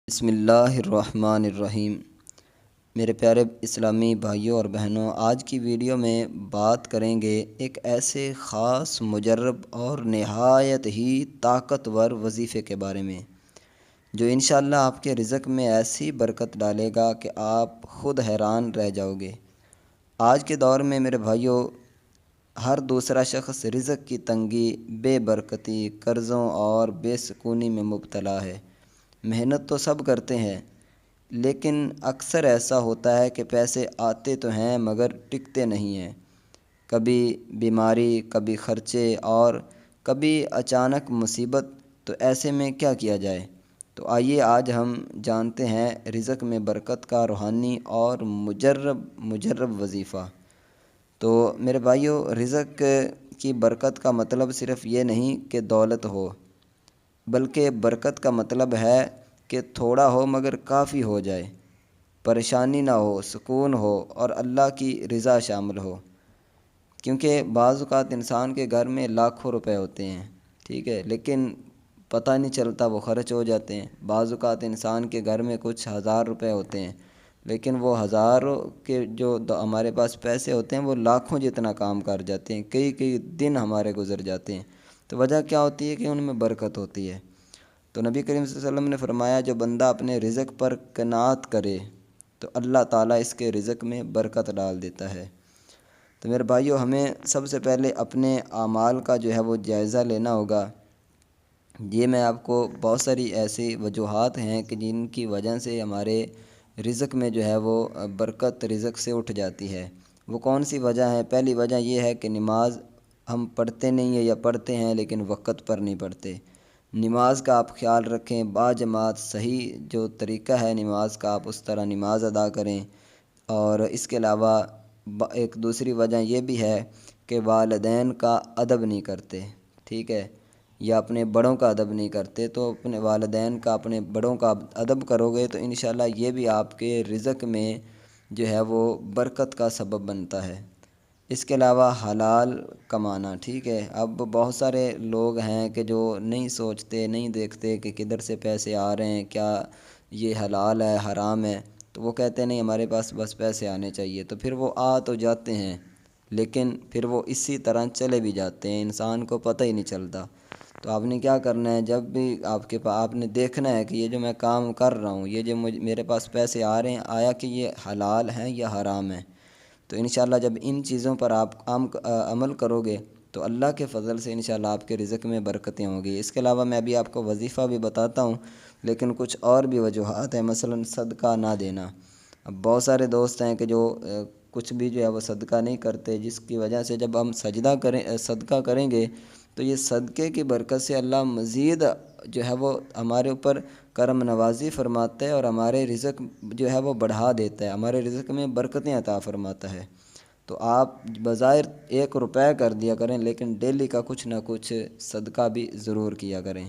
بسم اللہ الرحمن الرحیم۔ میرے پیارے اسلامی بھائیوں اور بہنوں، آج کی ویڈیو میں بات کریں گے ایک ایسے خاص مجرب اور نہایت ہی طاقتور وظیفے کے بارے میں جو انشاءاللہ آپ کے رزق میں ایسی برکت ڈالے گا کہ آپ خود حیران رہ جاؤ گے۔ آج کے دور میں میرے بھائیوں، ہر دوسرا شخص رزق کی تنگی، بے برکتی، قرضوں اور بے سکونی میں مبتلا ہے۔ محنت تو سب کرتے ہیں، لیکن اکثر ایسا ہوتا ہے کہ پیسے آتے تو ہیں مگر ٹکتے نہیں ہیں۔ کبھی بیماری، کبھی خرچے اور کبھی اچانک مصیبت۔ تو ایسے میں کیا کیا جائے؟ تو آئیے آج ہم جانتے ہیں رزق میں برکت کا روحانی اور مجرب وظیفہ۔ تو میرے بھائیوں، رزق کی برکت کا مطلب صرف یہ نہیں کہ دولت ہو، بلکہ برکت کا مطلب ہے کہ تھوڑا ہو مگر کافی ہو جائے، پریشانی نہ ہو، سکون ہو اور اللہ کی رضا شامل ہو۔ کیونکہ بعض اوقات انسان کے گھر میں لاکھوں روپے ہوتے ہیں، ٹھیک ہے، لیکن پتہ نہیں چلتا، وہ خرچ ہو جاتے ہیں۔ بعض اوقات انسان کے گھر میں کچھ ہزار روپے ہوتے ہیں، لیکن وہ ہزاروں کے جو ہمارے پاس پیسے ہوتے ہیں وہ لاکھوں جتنا کام کر جاتے ہیں، کئی کئی دن ہمارے گزر جاتے ہیں۔ تو وجہ کیا ہوتی ہے کہ ان میں برکت ہوتی ہے۔ تو نبی کریم صلی اللہ علیہ وسلم نے فرمایا، جو بندہ اپنے رزق پر قناعت کرے تو اللہ تعالیٰ اس کے رزق میں برکت ڈال دیتا ہے۔ تو میرے بھائیوں، ہمیں سب سے پہلے اپنے اعمال کا جو ہے وہ جائزہ لینا ہوگا۔ یہ میں آپ کو بہت ساری ایسی وجوہات ہیں کہ جن کی وجہ سے ہمارے رزق میں جو ہے وہ برکت رزق سے اٹھ جاتی ہے۔ وہ کون سی وجہ ہے؟ پہلی وجہ یہ ہے کہ نماز ہم پڑھتے نہیں ہیں یا پڑھتے ہیں لیکن وقت پر نہیں پڑھتے۔ نماز کا آپ خیال رکھیں، باجماعت صحیح جو طریقہ ہے نماز کا، آپ اس طرح نماز ادا کریں۔ اور اس کے علاوہ ایک دوسری وجہ یہ بھی ہے کہ والدین کا ادب نہیں کرتے، ٹھیک ہے، یا اپنے بڑوں کا ادب نہیں کرتے۔ تو اپنے والدین کا، اپنے بڑوں کا ادب کرو گے تو انشاءاللہ یہ بھی آپ کے رزق میں جو ہے وہ برکت کا سبب بنتا ہے۔ اس کے علاوہ حلال کمانا، ٹھیک ہے۔ اب بہت سارے لوگ ہیں کہ جو نہیں سوچتے، نہیں دیکھتے کہ کدھر سے پیسے آ رہے ہیں، کیا یہ حلال ہے حرام ہے، تو وہ کہتے ہیں نہیں ہمارے پاس بس پیسے آنے چاہیے، تو پھر وہ آ تو جاتے ہیں لیکن پھر وہ اسی طرح چلے بھی جاتے ہیں، انسان کو پتہ ہی نہیں چلتا۔ تو آپ نے کیا کرنا ہے، جب بھی آپ نے دیکھنا ہے کہ یہ جو میں کام کر رہا ہوں، یہ جو میرے پاس پیسے آ رہے ہیں، آیا کہ یہ حلال ہیں یا حرام ہیں۔ تو انشاءاللہ جب ان چیزوں پر آپ عمل کرو گے تو اللہ کے فضل سے انشاءاللہ آپ کے رزق میں برکتیں ہوں گی۔ اس کے علاوہ میں ابھی آپ کو وظیفہ بھی بتاتا ہوں، لیکن کچھ اور بھی وجوہات ہیں، مثلا صدقہ نہ دینا۔ اب بہت سارے دوست ہیں کہ جو کچھ بھی جو ہے وہ صدقہ نہیں کرتے، جس کی وجہ سے جب ہم صدقہ کریں گے تو یہ صدقے کی برکت سے اللہ مزید جو ہے وہ ہمارے اوپر کرم نوازی فرماتا ہے اور ہمارے رزق جو ہے وہ بڑھا دیتا ہے، ہمارے رزق میں برکتیں عطا فرماتا ہے۔ تو آپ بظاہر 1 روپے کر دیا کریں، لیکن ڈیلی کا کچھ نہ کچھ صدقہ بھی ضرور کیا کریں۔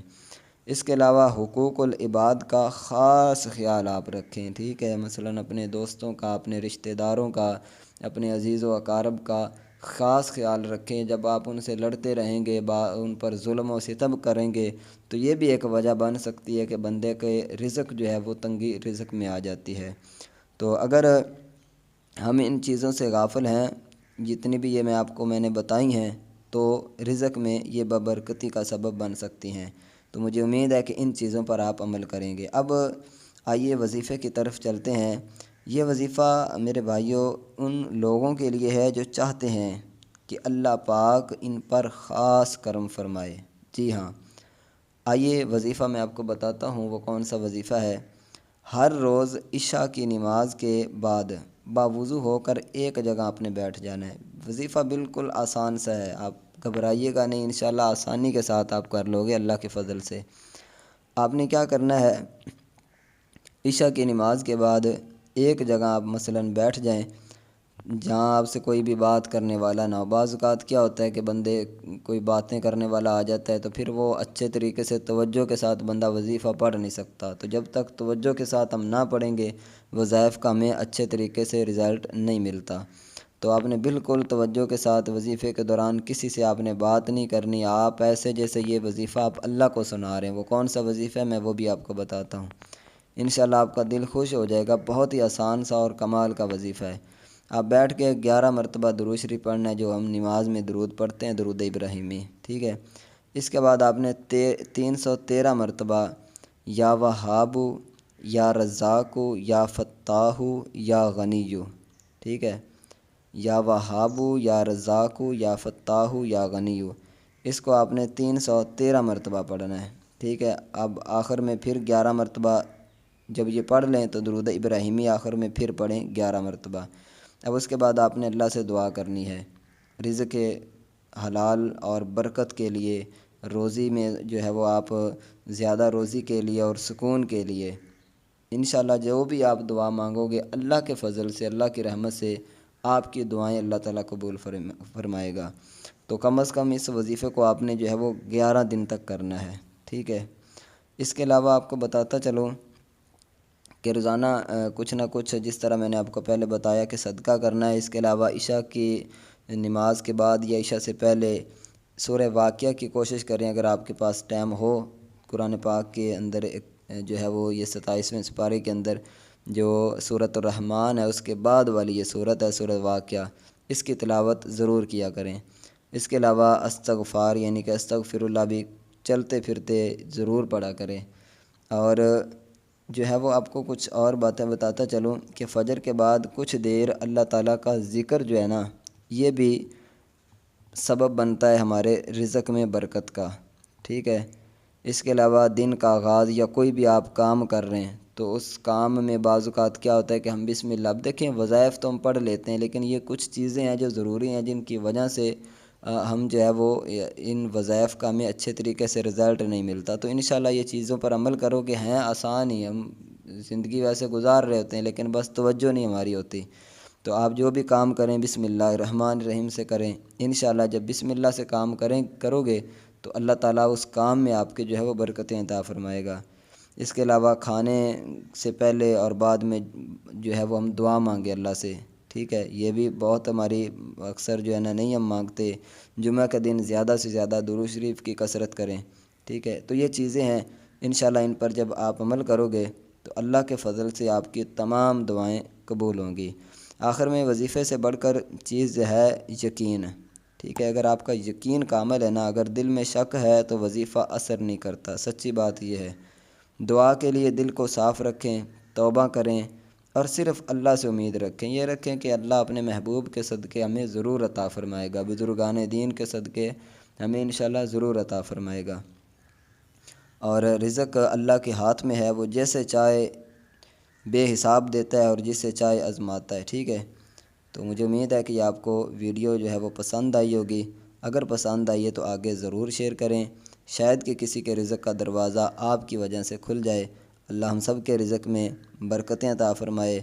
اس کے علاوہ حقوق العباد کا خاص خیال آپ رکھیں، ٹھیک ہے، مثلا اپنے دوستوں کا، اپنے رشتہ داروں کا، اپنے عزیز و اقارب کا خاص خیال رکھیں۔ جب آپ ان سے لڑتے رہیں گے، ان پر ظلم و ستم کریں گے تو یہ بھی ایک وجہ بن سکتی ہے کہ بندے کے رزق جو ہے وہ تنگی رزق میں آ جاتی ہے۔ تو اگر ہم ان چیزوں سے غافل ہیں، جتنی بھی یہ میں نے بتائی ہیں، تو رزق میں یہ ببرکتی کا سبب بن سکتی ہیں۔ تو مجھے امید ہے کہ ان چیزوں پر آپ عمل کریں گے۔ اب آئیے وظیفے کی طرف چلتے ہیں۔ یہ وظیفہ میرے بھائیوں ان لوگوں کے لیے ہے جو چاہتے ہیں کہ اللہ پاک ان پر خاص کرم فرمائے۔ جی ہاں، آئیے وظیفہ میں آپ کو بتاتا ہوں وہ کون سا وظیفہ ہے۔ ہر روز عشاء کی نماز کے بعد باوضو ہو کر ایک جگہ آپ نے بیٹھ جانا ہے۔ وظیفہ بالکل آسان سا ہے، آپ گھبرائیے گا نہیں، انشاءاللہ آسانی کے ساتھ آپ کر لو گے اللہ کے فضل سے۔ آپ نے کیا کرنا ہے، عشاء کی نماز کے بعد ایک جگہ آپ مثلا بیٹھ جائیں جہاں آپ سے کوئی بھی بات کرنے والا نہ ہو۔ بعض اوقات کیا ہوتا ہے کہ بندے کوئی باتیں کرنے والا آ جاتا ہے تو پھر وہ اچھے طریقے سے توجہ کے ساتھ بندہ وظیفہ پڑھ نہیں سکتا۔ تو جب تک توجہ کے ساتھ ہم نہ پڑھیں گے وظائف کا ہمیں اچھے طریقے سے رزلٹ نہیں ملتا۔ تو آپ نے بالکل توجہ کے ساتھ وظیفے کے دوران کسی سے آپ نے بات نہیں کرنی، آپ ایسے جیسے یہ وظیفہ آپ اللہ کو سنا رہے ہیں۔ وہ کون سا وظیفہ ہے میں وہ بھی آپ کو بتاتا ہوں۔ انشاءاللہ آپ کا دل خوش ہو جائے گا۔ بہت ہی آسان سا اور کمال کا وظیفہ ہے۔ آپ بیٹھ کے 11 مرتبہ درود شریف پڑھنا ہے، جو ہم نماز میں درود پڑھتے ہیں، درود ابراہیمی، ٹھیک ہے۔ اس کے بعد آپ نے 313 مرتبہ یا وہابو، یا رزاقو، یا فتاحو، یا غنیو، ٹھیک ہے، یا وہابو، یا رزاقو، یا فتاحو، یا غنیو، اس کو آپ نے 313 مرتبہ پڑھنا ہے، ٹھیک ہے۔ اب آخر میں پھر 11 مرتبہ جب یہ پڑھ لیں تو درود ابراہیمی آخر میں پھر پڑھیں 11 مرتبہ۔ اب اس کے بعد آپ نے اللہ سے دعا کرنی ہے رزق حلال اور برکت کے لیے، روزی میں جو ہے وہ آپ زیادہ روزی کے لیے اور سکون کے لیے۔ انشاءاللہ جو بھی آپ دعا مانگو گے، اللہ کے فضل سے، اللہ کی رحمت سے آپ کی دعائیں اللہ تعالیٰ قبول فرمائے گا۔ تو کم از کم اس وظیفے کو آپ نے جو ہے وہ 11 دن تک کرنا ہے، ٹھیک ہے۔ اس کے علاوہ آپ کو بتاتا چلوں کہ روزانہ کچھ نہ کچھ، جس طرح میں نے آپ کو پہلے بتایا کہ صدقہ کرنا ہے، اس کے علاوہ عشاء کی نماز کے بعد یا عشاء سے پہلے سورہ واقعہ کی کوشش کریں، اگر آپ کے پاس ٹائم ہو۔ قرآن پاک کے اندر جو ہے وہ یہ 27ویں سپارے کے اندر جو سورۃ الرحمن ہے، اس کے بعد والی یہ سورت ہے سورہ واقعہ، اس کی تلاوت ضرور کیا کریں۔ اس کے علاوہ استغفار یعنی کہ استغفر اللہ بھی چلتے پھرتے ضرور پڑھا کریں۔ اور جو ہے وہ آپ کو کچھ اور باتیں بتاتا چلوں کہ فجر کے بعد کچھ دیر اللہ تعالیٰ کا ذکر جو ہے نا، یہ بھی سبب بنتا ہے ہمارے رزق میں برکت کا، ٹھیک ہے۔ اس کے علاوہ دن کا آغاز یا کوئی بھی آپ کام کر رہے ہیں تو اس کام میں بعض اوقات کیا ہوتا ہے کہ ہم بسم اللہ، اب دیکھیں وظائف تو ہم پڑھ لیتے ہیں، لیکن یہ کچھ چیزیں ہیں جو ضروری ہیں، جن کی وجہ سے ہم جو ہے وہ ان وظائف کا ہمیں اچھے طریقے سے رزلٹ نہیں ملتا۔ تو انشاءاللہ یہ چیزوں پر عمل کرو کہ ہیں آسان ہی، ہم زندگی ویسے گزار رہے ہوتے ہیں لیکن بس توجہ نہیں ہماری ہوتی۔ تو آپ جو بھی کام کریں بسم اللہ الرحمن الرحیم سے کریں۔ انشاءاللہ جب بسم اللہ سے کام کرو گے تو اللہ تعالیٰ اس کام میں آپ کے جو ہے وہ برکتیں عطا فرمائے گا۔ اس کے علاوہ کھانے سے پہلے اور بعد میں جو ہے وہ ہم دعا مانگے اللہ سے، ٹھیک ہے۔ یہ بھی بہت ہماری اکثر جو ہے نا نہیں ہم مانگتے۔ جمعہ کے دن زیادہ سے زیادہ درود شریف کی کثرت کریں، ٹھیک ہے۔ تو یہ چیزیں ہیں، انشاءاللہ ان پر جب آپ عمل کرو گے تو اللہ کے فضل سے آپ کی تمام دعائیں قبول ہوں گی۔ آخر میں وظیفے سے بڑھ کر چیز ہے یقین، ٹھیک ہے۔ اگر آپ کا یقین کامل ہے نا، اگر دل میں شک ہے تو وظیفہ اثر نہیں کرتا، سچی بات یہ ہے۔ دعا کے لیے دل کو صاف رکھیں، توبہ کریں اور صرف اللہ سے امید رکھیں۔ یہ رکھیں کہ اللہ اپنے محبوب کے صدقے ہمیں ضرور عطا فرمائے گا، بزرگان دین کے صدقے ہمیں انشاءاللہ ضرور عطا فرمائے گا۔ اور رزق اللہ کے ہاتھ میں ہے، وہ جیسے چاہے بے حساب دیتا ہے اور جسے چاہے آزماتا ہے، ٹھیک ہے۔ تو مجھے امید ہے کہ آپ کو ویڈیو جو ہے وہ پسند آئی ہوگی۔ اگر پسند آئی ہے تو آگے ضرور شیئر کریں، شاید کہ کسی کے رزق کا دروازہ آپ کی وجہ سے کھل جائے۔ اللہ ہم سب کے رزق میں برکتیں عطا فرمائے۔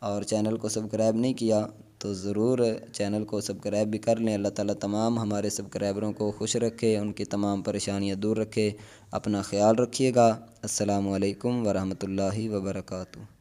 اور چینل کو سبسکرائب نہیں کیا تو ضرور چینل کو سبسکرائب بھی کر لیں۔ اللہ تعالیٰ تمام ہمارے سبسکرائبروں کو خوش رکھے، ان کی تمام پریشانیاں دور رکھے۔ اپنا خیال رکھیے گا۔ السلام علیکم ورحمۃ اللہ وبرکاتہ۔